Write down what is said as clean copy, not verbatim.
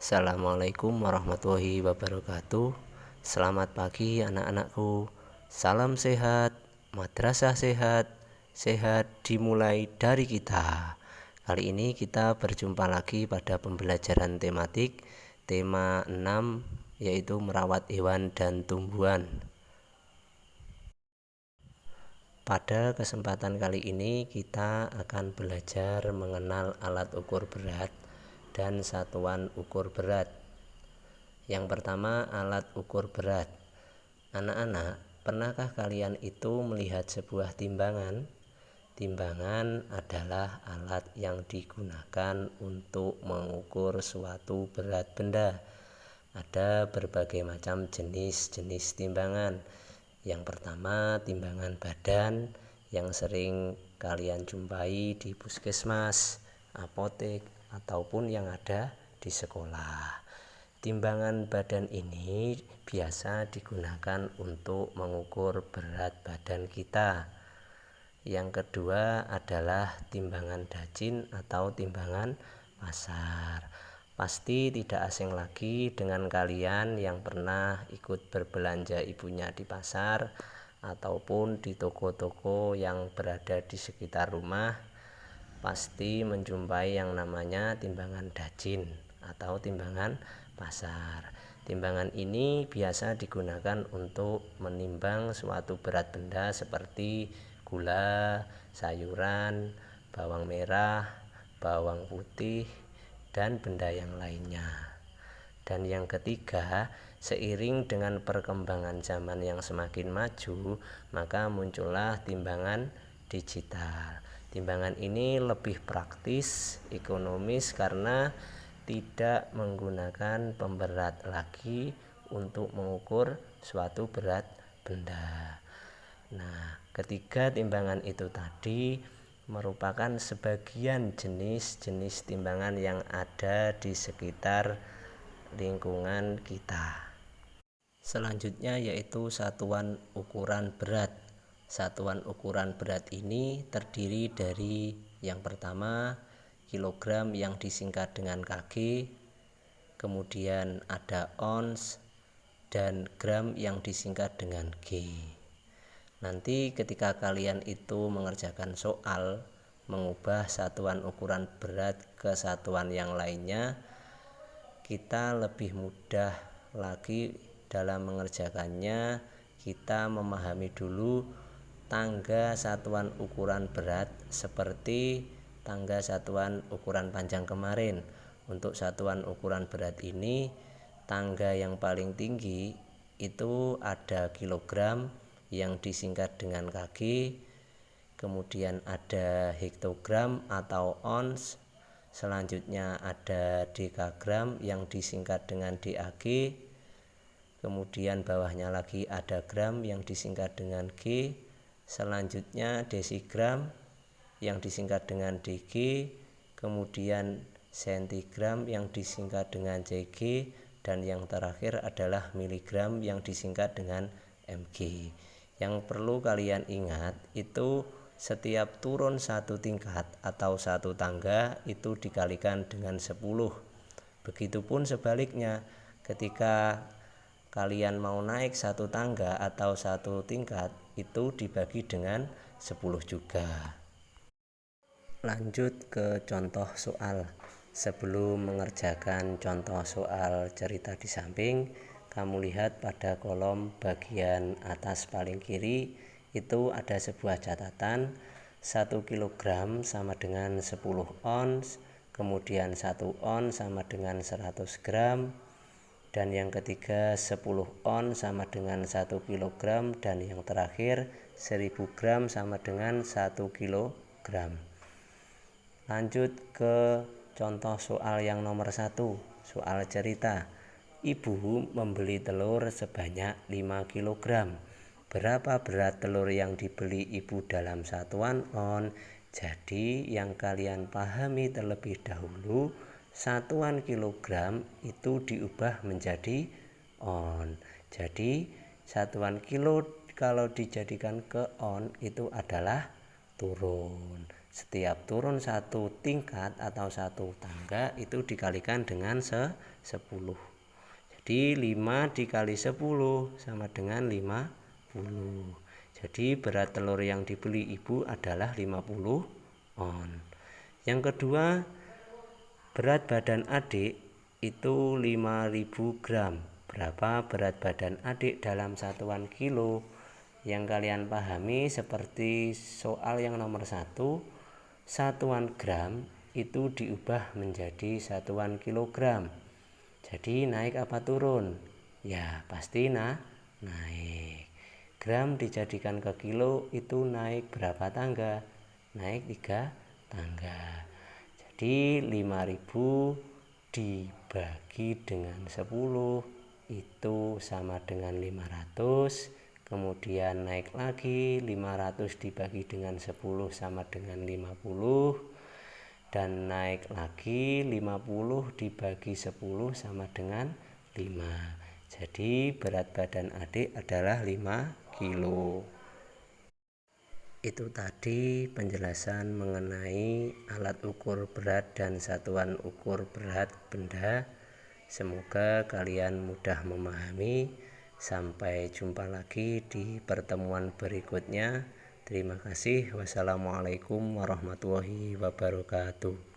Assalamualaikum warahmatullahi wabarakatuh. Selamat pagi anak-anakku. Salam sehat, madrasah sehat, sehat dimulai dari kita. Kali ini kita berjumpa lagi pada pembelajaran tematik tema 6, yaitu merawat hewan dan tumbuhan. Pada kesempatan kali ini kita akan belajar mengenal alat ukur berat dan satuan ukur berat. Yang pertama, alat ukur berat. Anak-anak, pernahkah kalian itu melihat sebuah timbangan? Timbangan adalah alat yang digunakan untuk mengukur suatu berat benda. Ada berbagai macam jenis-jenis timbangan. Yang pertama, timbangan badan yang sering kalian jumpai di puskesmas, apotek, ataupun yang ada di sekolah. Timbangan badan ini biasa digunakan untuk mengukur berat badan kita. Yang kedua adalah timbangan dacin atau timbangan pasar. Pasti tidak asing lagi dengan kalian yang pernah ikut berbelanja ibunya di pasar ataupun di toko-toko yang berada di sekitar rumah. Pasti menjumpai yang namanya timbangan dacin atau timbangan pasar. Timbangan ini biasa digunakan untuk menimbang suatu berat benda seperti gula, sayuran, bawang merah, bawang putih, dan benda yang lainnya. Dan yang ketiga, seiring dengan perkembangan zaman yang semakin maju, maka muncullah timbangan digital. Timbangan ini lebih praktis, ekonomis karena tidak menggunakan pemberat lagi untuk mengukur suatu berat benda. Nah, ketiga timbangan itu tadi merupakan sebagian jenis-jenis timbangan yang ada di sekitar lingkungan kita. Selanjutnya yaitu satuan ukuran berat. Satuan ukuran berat ini terdiri dari yang pertama kilogram yang disingkat dengan kg, kemudian ada ons, dan gram yang disingkat dengan g. Nanti ketika kalian itu mengerjakan soal mengubah satuan ukuran berat ke satuan yang lainnya, kita lebih mudah lagi dalam mengerjakannya. Kita memahami dulu tangga satuan ukuran berat seperti tangga satuan ukuran panjang kemarin. Untuk satuan ukuran berat ini, tangga yang paling tinggi itu ada kilogram yang disingkat dengan kg, kemudian ada hektogram atau ons, selanjutnya ada dekagram yang disingkat dengan DAG, kemudian bawahnya lagi ada gram yang disingkat dengan G, selanjutnya desigram yang disingkat dengan DG, kemudian sentigram yang disingkat dengan CG, dan yang terakhir adalah miligram yang disingkat dengan MG. Yang perlu kalian ingat itu setiap turun satu tingkat atau satu tangga itu dikalikan dengan 10. Begitupun sebaliknya, ketika kalian mau naik satu tangga atau satu tingkat itu dibagi dengan 10 juga. Lanjut ke contoh soal. Sebelum mengerjakan contoh soal cerita di samping, kamu lihat pada kolom bagian atas paling kiri itu ada sebuah catatan 1 kg sama dengan 10 ons, kemudian 1 ons sama dengan 100 gram, dan yang ketiga 10 ons sama dengan 1 kg, dan yang terakhir 1000 gram sama dengan 1 kg. Lanjut ke contoh soal yang nomor 1, soal cerita. Ibu membeli telur sebanyak 5 kg. Berapa berat telur yang dibeli ibu dalam satuan on? Jadi yang kalian pahami terlebih dahulu, satuan kilogram itu diubah menjadi on. Jadi satuan kilo kalau dijadikan ke on itu adalah turun. Setiap turun satu tingkat atau satu tangga itu dikalikan dengan 10. Jadi 5 dikali 10 sama dengan 50. Jadi berat telur yang dibeli ibu adalah 50 on. Yang kedua, berat badan adik itu 5000 gram. Berapa berat badan adik dalam satuan kilo? Yang kalian pahami seperti soal yang nomor 1, satuan gram itu diubah menjadi satuan kilogram. Jadi naik apa turun? Ya pasti naik. Gram dijadikan ke kilo itu naik berapa tangga? Naik 3 tangga. Jadi 5000 dibagi dengan 10 itu sama dengan 500. Kemudian naik lagi 500 dibagi dengan 10 sama dengan 50. Dan naik lagi 50 dibagi 10 sama dengan 5. Jadi berat badan adik adalah 5 kilo. Itu tadi penjelasan mengenai alat ukur berat dan satuan ukur berat benda. Semoga kalian mudah memahami. Sampai jumpa lagi di pertemuan berikutnya. Terima kasih. Wassalamualaikum warahmatullahi wabarakatuh.